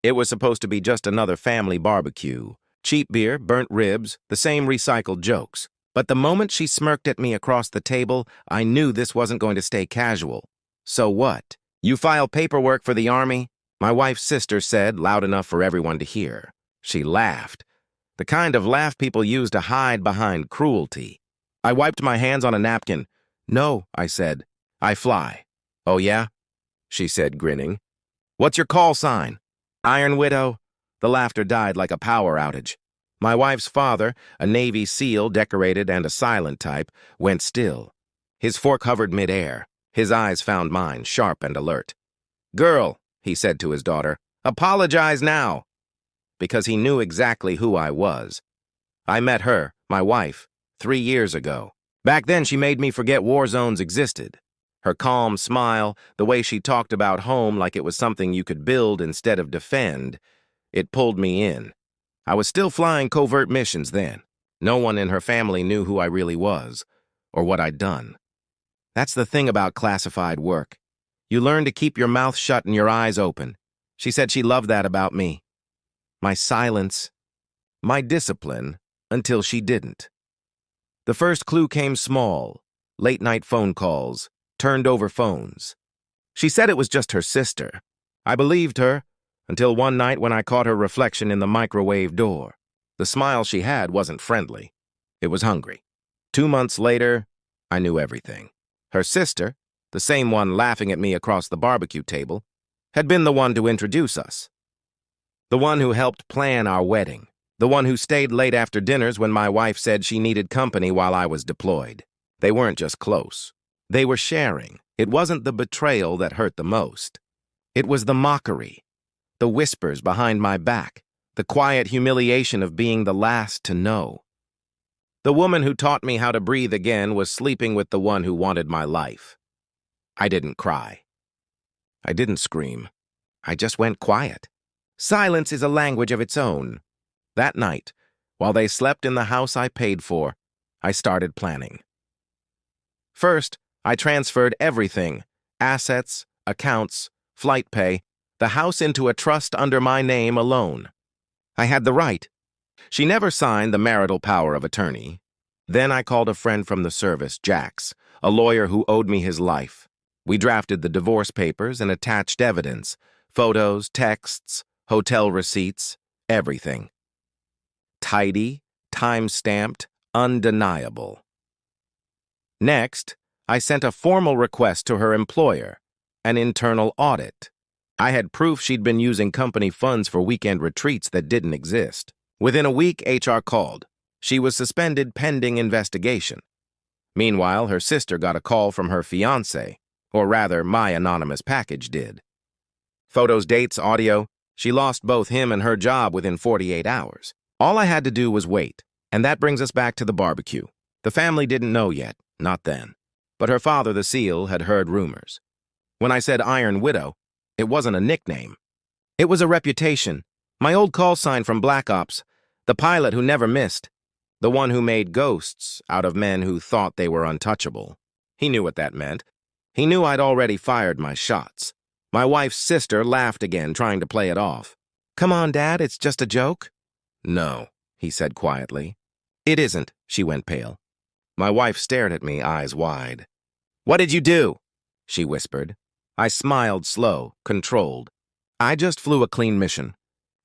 It was supposed to be just another family barbecue. Cheap beer, burnt ribs, the same recycled jokes. But the moment she smirked at me across the table, I knew this wasn't going to stay casual. "So what? You file paperwork for the Army?" my wife's sister said, loud enough for everyone to hear. She laughed. The kind of laugh people use to hide behind cruelty. I wiped my hands on a napkin. "No," I said. "I fly." "Oh, yeah?" she said, grinning. "What's your call sign?" "Iron Widow." The laughter died like a power outage. My wife's father, a Navy SEAL, decorated and a silent type, went still. His fork hovered midair. His eyes found mine, sharp and alert. "Girl," he said to his daughter, "apologize now." Because he knew exactly who I was. I met her, my wife, 3 years ago. Back then, she made me forget war zones existed. Her calm smile, the way she talked about home like it was something you could build instead of defend, it pulled me in. I was still flying covert missions then. No one in her family knew who I really was, or what I'd done. That's the thing about classified work. You learn to keep your mouth shut and your eyes open. She said she loved that about me. My silence, my discipline, until she didn't. The first clue came small, late-night phone calls, turned-over phones. She said it was just her sister. I believed her, until one night when I caught her reflection in the microwave door. The smile she had wasn't friendly. It was hungry. 2 months later, I knew everything. Her sister, the same one laughing at me across the barbecue table, had been the one to introduce us. The one who helped plan our wedding. The one who stayed late after dinners when my wife said she needed company while I was deployed. They weren't just close. They were sharing. It wasn't the betrayal that hurt the most. It was the mockery, the whispers behind my back, the quiet humiliation of being the last to know. The woman who taught me how to breathe again was sleeping with the one who wanted my life. I didn't cry. I didn't scream. I just went quiet. Silence is a language of its own. That night, while they slept in the house I paid for, I started planning. First, I transferred everything, assets, accounts, flight pay, the house into a trust under my name alone. I had the right. She never signed the marital power of attorney. Then I called a friend from the service, Jax, a lawyer who owed me his life. We drafted the divorce papers and attached evidence, photos, texts, hotel receipts, everything. Tidy, time-stamped, undeniable. Next, I sent a formal request to her employer, an internal audit. I had proof she'd been using company funds for weekend retreats that didn't exist. Within a week, HR called. She was suspended pending investigation. Meanwhile, her sister got a call from her fiancé, or rather, my anonymous package did. Photos, dates, audio, she lost both him and her job within 48 hours. All I had to do was wait, and that brings us back to the barbecue. The family didn't know yet, not then. But her father, the SEAL, had heard rumors. When I said Iron Widow, it wasn't a nickname. It was a reputation. My old call sign from Black Ops, the pilot who never missed, the one who made ghosts out of men who thought they were untouchable. He knew what that meant. He knew I'd already fired my shots. My wife's sister laughed again, trying to play it off. "Come on, Dad, it's just a joke." "No," he said quietly. "It isn't," she went pale. My wife stared at me, eyes wide. "What did you do?" she whispered. I smiled slow, controlled. "I just flew a clean mission.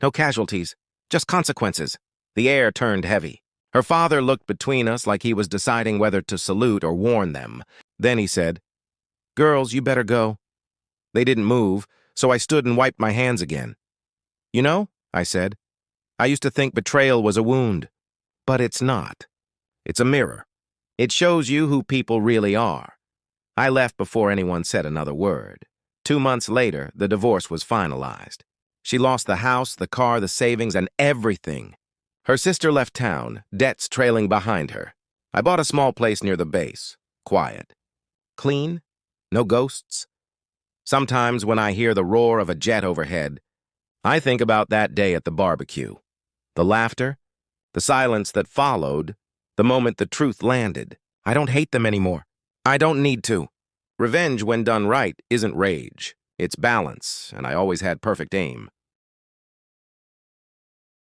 No casualties, just consequences." The air turned heavy. Her father looked between us like he was deciding whether to salute or warn them. Then he said, "Girls, you better go." They didn't move, so I stood and wiped my hands again. "You know," I said, "I used to think betrayal was a wound. But it's not. It's a mirror. It shows you who people really are." I left before anyone said another word. 2 months later, the divorce was finalized. She lost the house, the car, the savings, and everything. Her sister left town, debts trailing behind her. I bought a small place near the base. Quiet. Clean. No ghosts. Sometimes when I hear the roar of a jet overhead, I think about that day at the barbecue. The laughter, the silence that followed, the moment the truth landed. I don't hate them anymore. I don't need to. Revenge, when done right, isn't rage. It's balance, and I always had perfect aim.